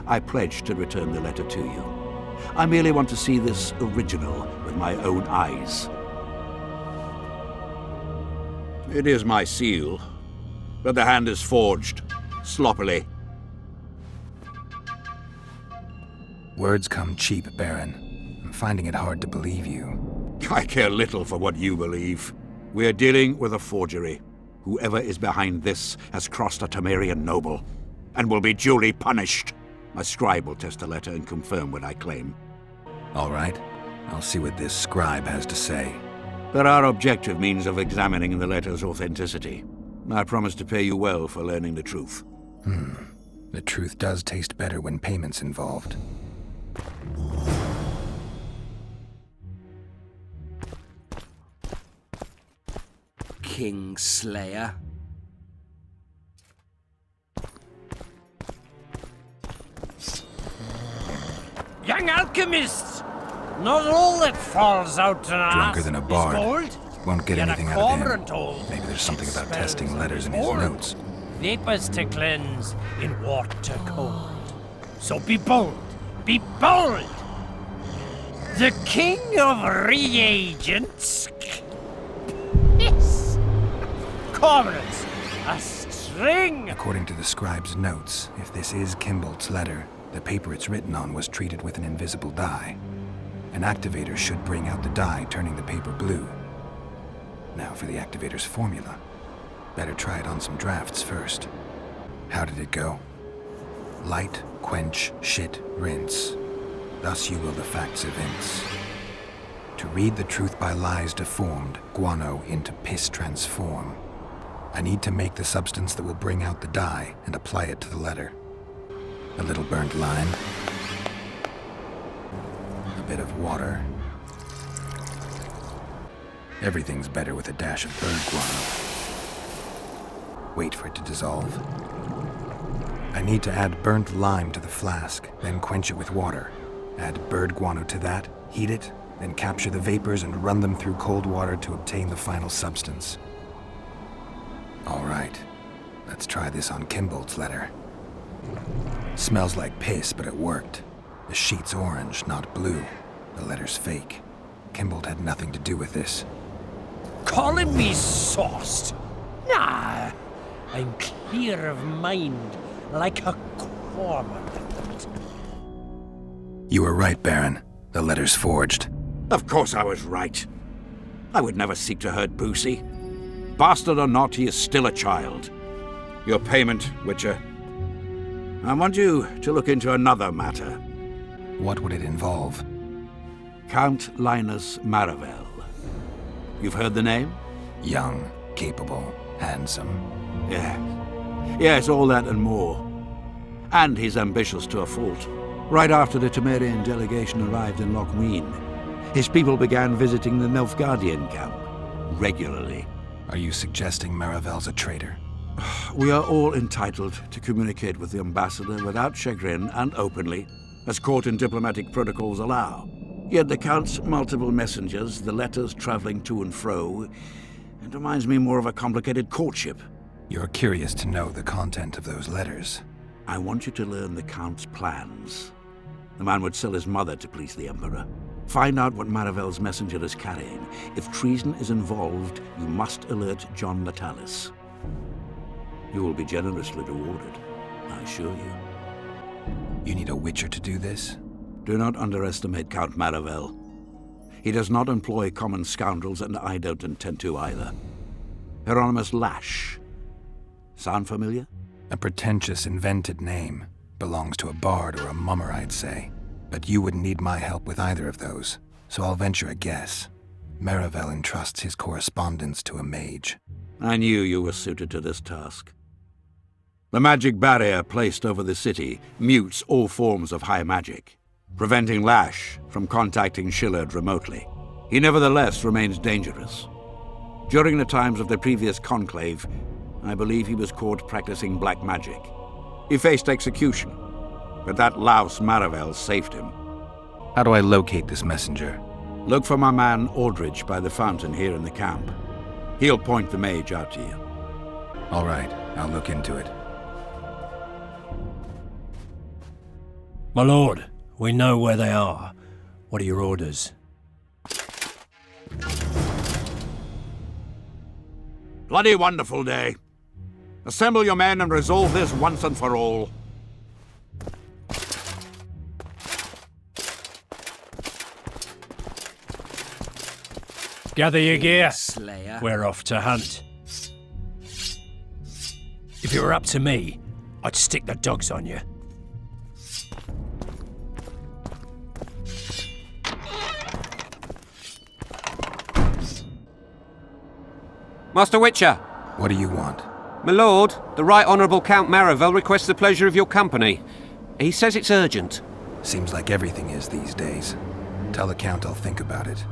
I pledge to return the letter to you. I merely want to see this original with my own eyes. It is my seal, but the hand is forged, sloppily. Words come cheap, Baron. I'm finding it hard to believe you. I care little for what you believe. We are dealing with a forgery. Whoever is behind this has crossed a Temerian noble, and will be duly punished. My scribe will test the letter and confirm what I claim. All right. I'll see what this scribe has to say. There are objective means of examining the letter's authenticity. I promise to pay you well for learning the truth. The truth does taste better when payment's involved. Kingslayer. Young alchemists! Not all that falls out an Drunker ass than a is bard. gold. Won't get Yet anything a out of cormorant him. old. Maybe there's something about Spells testing letters in his bold. notes. Vapors to cleanse in water cold. So be bold! Be bold! The king of reagents. Yes! Cormorants! A string! According to the scribe's notes, if this is Kimbolt's letter, the paper it's written on was treated with an invisible dye. An activator should bring out the dye, turning the paper blue. Now for the activator's formula. Better try it on some drafts first. How did it go? Light, quench, shit, rinse. Thus you will the facts evince. To read the truth by lies deformed, guano into piss transform. I need to make the substance that will bring out the dye and apply it to the letter. A little burnt lime. A bit of water. Everything's better with a dash of bird guano. Wait for it to dissolve. I need to add burnt lime to the flask, then quench it with water. Add bird guano to that, heat it, then capture the vapors and run them through cold water to obtain the final substance. All right, let's try this on Kimbolt's letter. Smells like piss, but it worked. The sheet's orange, not blue. The letter's fake. Kimbolt had nothing to do with this. Calling me sauced? Nah, I'm clear of mind, like a cormorant. You were right, Baron. The letter's forged. Of course I was right. I would never seek to hurt Boosie. Bastard or not, he is still a child. Your payment, Witcher. I want you to look into another matter. What would it involve? Count Linus Marivale. You've heard the name? Young, capable, handsome. Yes, all that and more. And he's ambitious to a fault. Right after the Temerian delegation arrived in Loc Muinne, his people began visiting the Nilfgaardian camp regularly. Are you suggesting Marivale's a traitor? We are all entitled to communicate with the ambassador without chagrin and openly, as court and diplomatic protocols allow. Yet the Count's multiple messengers, the letters traveling to and fro, it reminds me more of a complicated courtship. You're curious to know the content of those letters. I want you to learn the Count's plans. The man would sell his mother to please the Emperor. Find out what Marivale's messenger is carrying. If treason is involved, you must alert John Natalis. You will be generously rewarded, I assure you. You need a Witcher to do this? Do not underestimate Count Marivale. He does not employ common scoundrels, and I don't intend to either. Hieronymus Lash. Sound familiar? A pretentious, invented name. Belongs to a bard or a mummer, I'd say. But you wouldn't need my help with either of those, so I'll venture a guess. Marivale entrusts his correspondence to a mage. I knew you were suited to this task. The magic barrier placed over the city mutes all forms of high magic, preventing Lash from contacting Shillard remotely. He nevertheless remains dangerous. During the times of the previous conclave, I believe he was caught practicing black magic. He faced execution, but that louse Marivale saved him. How do I locate this messenger? Look for my man Aldridge by the fountain here in the camp. He'll point the mage out to you. All right, I'll look into it. My lord, we know where they are. What are your orders? Bloody wonderful day. Assemble your men and resolve this once and for all. Gather your gear. Slayer. We're off to hunt. If it were up to me, I'd stick the dogs on you. Master Witcher! What do you want? My lord, the Right Honourable Count Marivale requests the pleasure of your company. He says it's urgent. Seems like everything is these days. Tell the Count I'll think about it.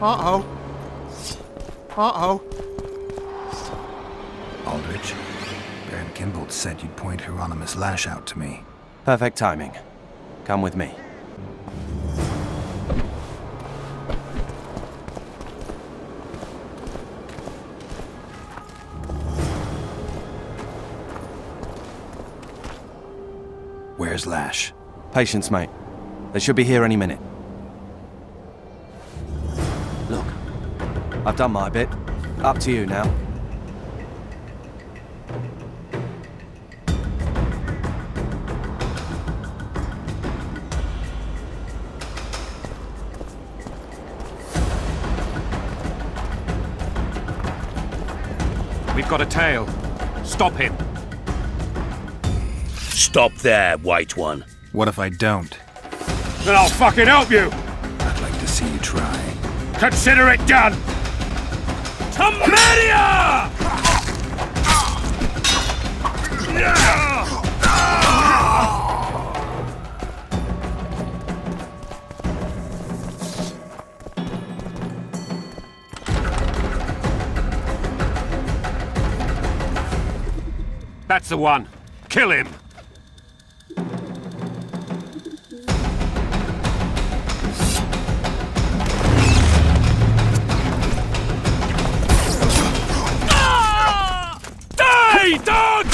Uh-oh. Uh-oh. Aldrich, Baron Kimbold said you'd point Hieronymus Lash out to me. Perfect timing. Come with me. Where's Lash? Patience, mate. They should be here any minute. Look, I've done my bit. Up to you now. We've got a tail. Stop him. Stop there, White One. What if I don't? Then I'll fucking help you! I'd like to see you try. Consider it done! Temeria! That's the one. Kill him! Die, dog!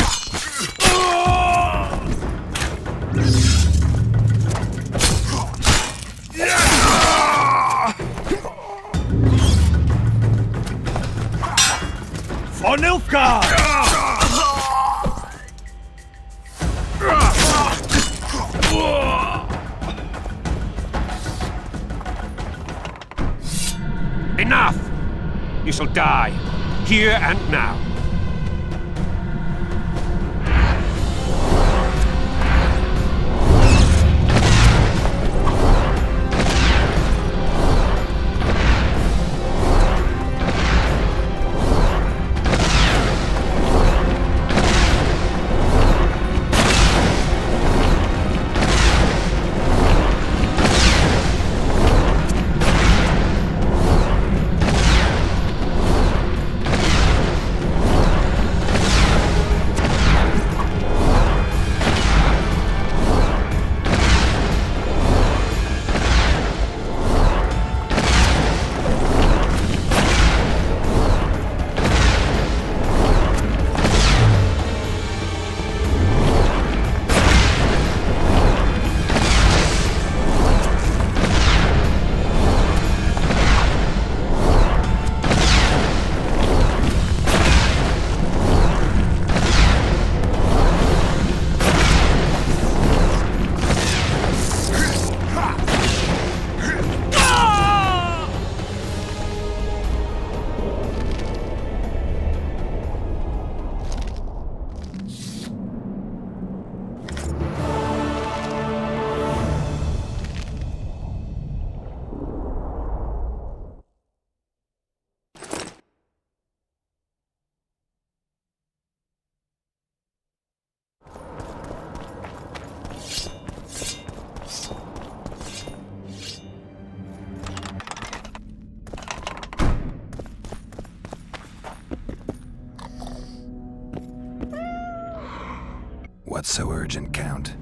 For Nilfgaard! Enough! You shall die, here and now. What's so urgent, Count?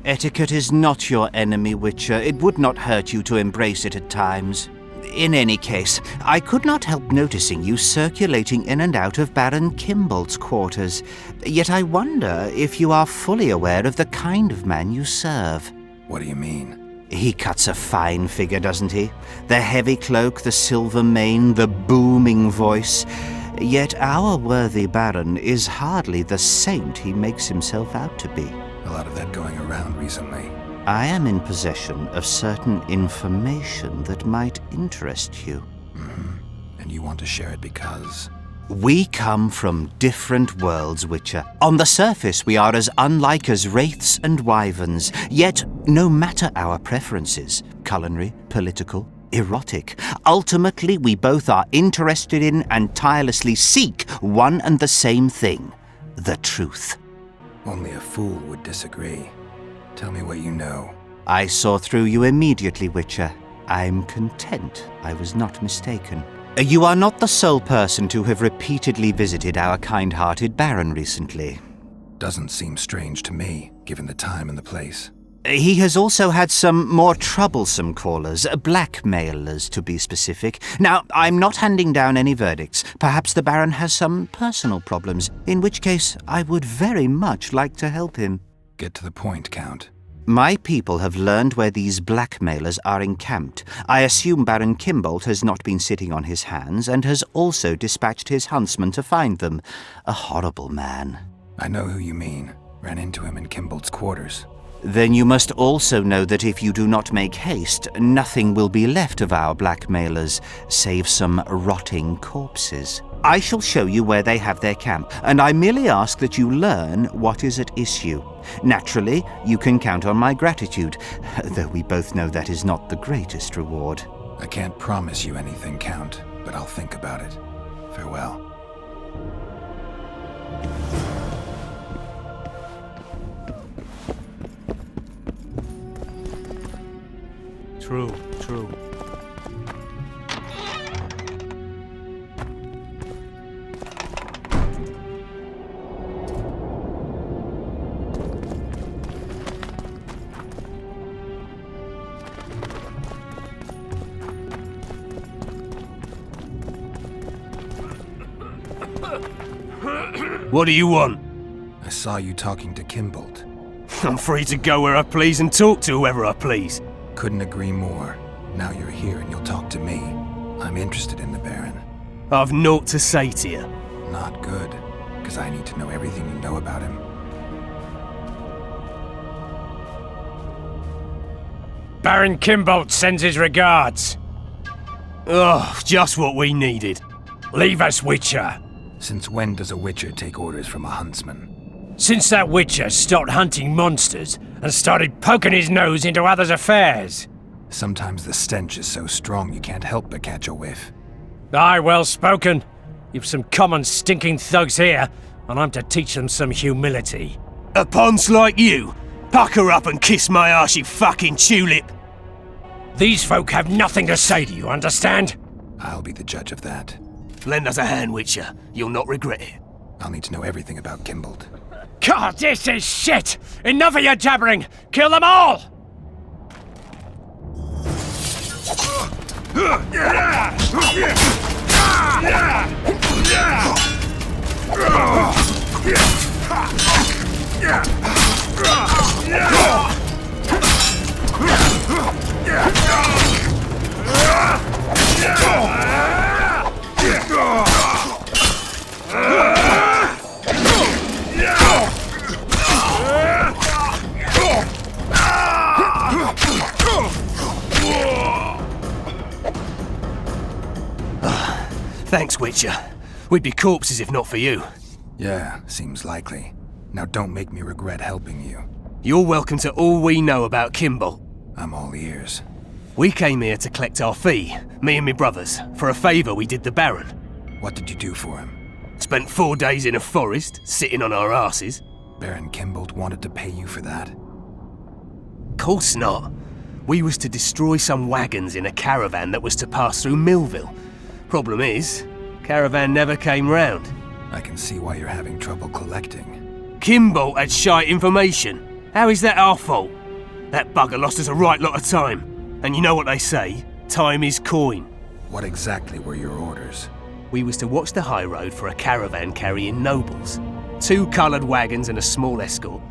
Etiquette is not your enemy, Witcher. It would not hurt you to embrace it at times. In any case, I could not help noticing you circulating in and out of Baron Kimbold's quarters. Yet I wonder if you are fully aware of the kind of man you serve. What do you mean? He cuts a fine figure, doesn't he? The heavy cloak, the silver mane, the booming voice. Yet our worthy Baron is hardly the saint he makes himself out to be. A lot of that going around recently. I am in possession of certain information that might interest you. And you want to share it because... We come from different worlds, Witcher. On the surface, we are as unlike as wraiths and wyverns. Yet, no matter our preferences, culinary, political, erotic, ultimately we both are interested in and tirelessly seek one and the same thing: the truth. Only a fool would disagree. Tell me what you know. I saw through you immediately, Witcher. I'm content I was not mistaken. You are not the sole person to have repeatedly visited our kind-hearted Baron recently. Doesn't seem strange to me, given the time and the place. He has also had some more troublesome callers, blackmailers to be specific. Now, I'm not handing down any verdicts. Perhaps the Baron has some personal problems, in which case I would very much like to help him. Get to the point, Count. My people have learned where these blackmailers are encamped. I assume Baron Kimbolt has not been sitting on his hands and has also dispatched his huntsman to find them. A horrible man. I know who you mean. Ran into him in Kimbolt's quarters. Then you must also know that if you do not make haste, nothing will be left of our blackmailers, save some rotting corpses. I shall show you where they have their camp, and I merely ask that you learn what is at issue. Naturally, you can count on my gratitude, though we both know that is not the greatest reward. I can't promise you anything, Count, but I'll think about it. Farewell. True. What do you want? I saw you talking to Kimbolt. I'm free to go where I please and talk to whoever I please. Couldn't agree more. Now you're here and you'll talk to me. I'm interested in the Baron. I've naught to say to you. Not good, because I need to know everything you know about him. Baron Kimbolt sends his regards. Oh, just what we needed. Leave us, Witcher. Since when does a Witcher take orders from a huntsman? Since that Witcher stopped hunting monsters and started poking his nose into others' affairs. Sometimes the stench is so strong you can't help but catch a whiff. Aye, well spoken. You've some common stinking thugs here, and I'm to teach them some humility. A ponce like you? Pucker up and kiss my arse, you fucking tulip! These folk have nothing to say to you, understand? I'll be the judge of that. Lend us a hand, Witcher. You'll not regret it. I'll need to know everything about Kimbolt. God, this is shit! Enough of your jabbering! Kill them all! Thanks, Witcher. We'd be corpses if not for you. Yeah, seems likely. Now don't make me regret helping you. You're welcome to all we know about Kimbolt. I'm all ears. We came here to collect our fee, me and me brothers, for a favour we did the Baron. What did you do for him? Spent 4 days in a forest, sitting on our asses. Baron Kimbolt wanted to pay you for that? Course not. We was to destroy some wagons in a caravan that was to pass through Millville. Problem is, caravan never came round. I can see why you're having trouble collecting. Kimbolt had shite information. How is that our fault? That bugger lost us a right lot of time. And you know what they say, time is coin. What exactly were your orders? We was to watch the high road for a caravan carrying nobles. 2 coloured wagons and a small escort.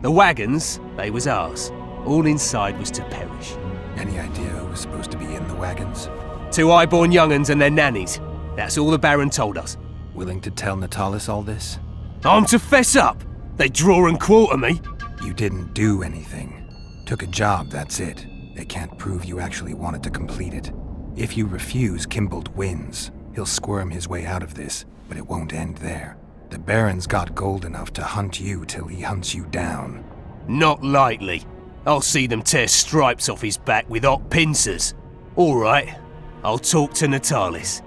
The wagons, they was ours. All inside was to perish. Any idea who was supposed to be in the wagons? 2 highborn young'uns and their nannies. That's all the Baron told us. Willing to tell Natalis all this? I'm to fess up? They draw and quarter me? You didn't do anything. Took a job, that's it. They can't prove you actually wanted to complete it. If you refuse, Kimbold wins. He'll squirm his way out of this, but it won't end there. The Baron's got gold enough to hunt you till he hunts you down. Not likely. I'll see them tear stripes off his back with hot pincers. All right, I'll talk to Natalis.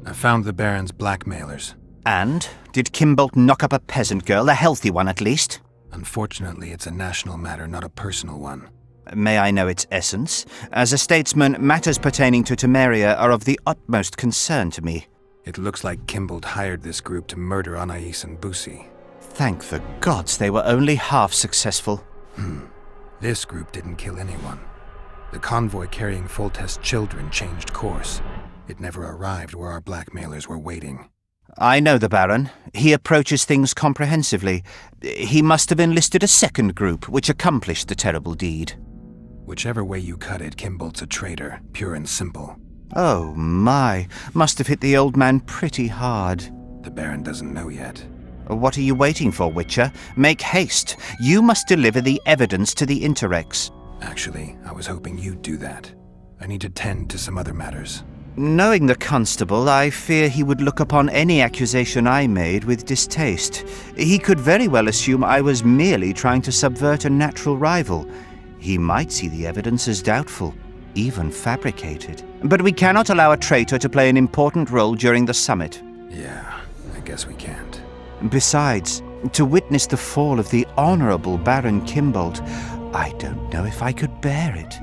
I found the Baron's blackmailers. And? Did Kimbold knock up a peasant girl, a healthy one at least? Unfortunately, it's a national matter, not a personal one. May I know its essence? As a statesman, matters pertaining to Temeria are of the utmost concern to me. It looks like Kimbold hired this group to murder Anais and Busi. Thank the gods they were only half successful. This group didn't kill anyone. The convoy carrying Foltest's children changed course. It never arrived where our blackmailers were waiting. I know the Baron. He approaches things comprehensively. He must have enlisted a second group, which accomplished the terrible deed. Whichever way you cut it, Kimbold's a traitor, pure and simple. Oh my, must have hit the old man pretty hard. The Baron doesn't know yet. What are you waiting for, Witcher? Make haste. You must deliver the evidence to the Interrex. Actually, I was hoping you'd do that. I need to tend to some other matters. Knowing the constable, I fear he would look upon any accusation I made with distaste. He could very well assume I was merely trying to subvert a natural rival. He might see the evidence as doubtful, even fabricated. But we cannot allow a traitor to play an important role during the summit. Yeah, I guess we can't. Besides, to witness the fall of the honorable Baron Kimbold, I don't know if I could bear it.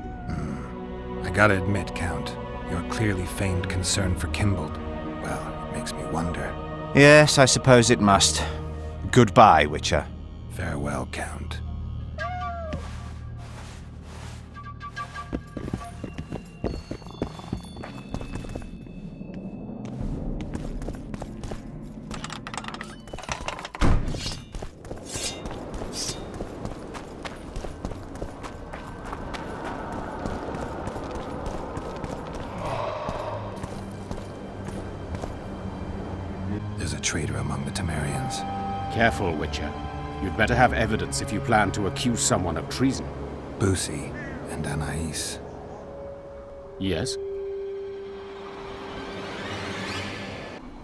I gotta admit, Count, your clearly feigned concern for Kimbold, well, it makes me wonder. Yes, I suppose it must. Goodbye, Witcher. Farewell, Count. There's a traitor among the Temerians. Careful, Witcher. You'd better have evidence if you plan to accuse someone of treason. Busi and Anais. Yes?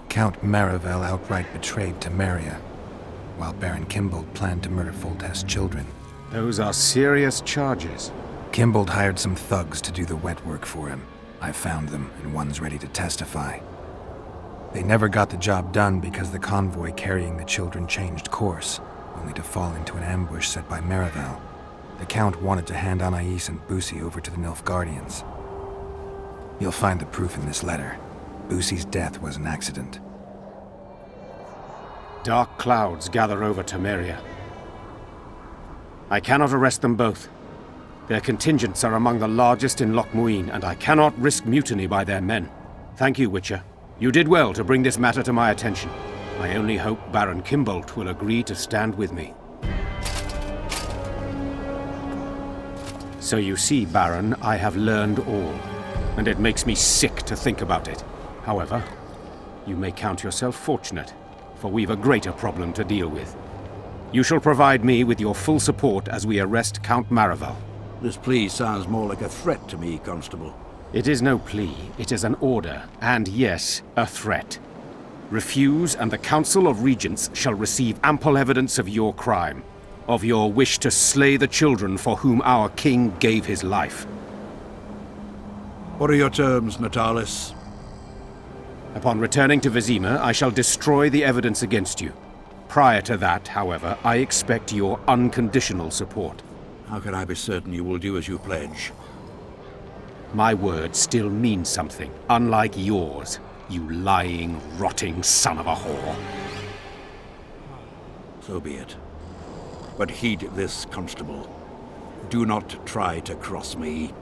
Count Marivale outright betrayed Temeria, while Baron Kimbold planned to murder Foltest's children. Those are serious charges. Kimbold hired some thugs to do the wet work for him. I found them, and one's ready to testify. They never got the job done because the convoy carrying the children changed course, only to fall into an ambush set by Marivale. The Count wanted to hand Anais and Busi over to the Nilfgaardians. You'll find the proof in this letter. Busi's death was an accident. Dark clouds gather over Temeria. I cannot arrest them both. Their contingents are among the largest in Loc Muinne, and I cannot risk mutiny by their men. Thank you, Witcher. You did well to bring this matter to my attention. I only hope Baron Kimbold will agree to stand with me. So you see, Baron, I have learned all, and it makes me sick to think about it. However, you may count yourself fortunate, for we've a greater problem to deal with. You shall provide me with your full support as we arrest Count Marivale. This plea sounds more like a threat to me, Constable. It is no plea, it is an order, and yes, a threat. Refuse, and the Council of Regents shall receive ample evidence of your crime, of your wish to slay the children for whom our king gave his life. What are your terms, Natalis? Upon returning to Vizima, I shall destroy the evidence against you. Prior to that, however, I expect your unconditional support. How can I be certain you will do as you pledge? My word still means something, unlike yours, you lying, rotting son of a whore. So be it. But heed this, Constable. Do not try to cross me.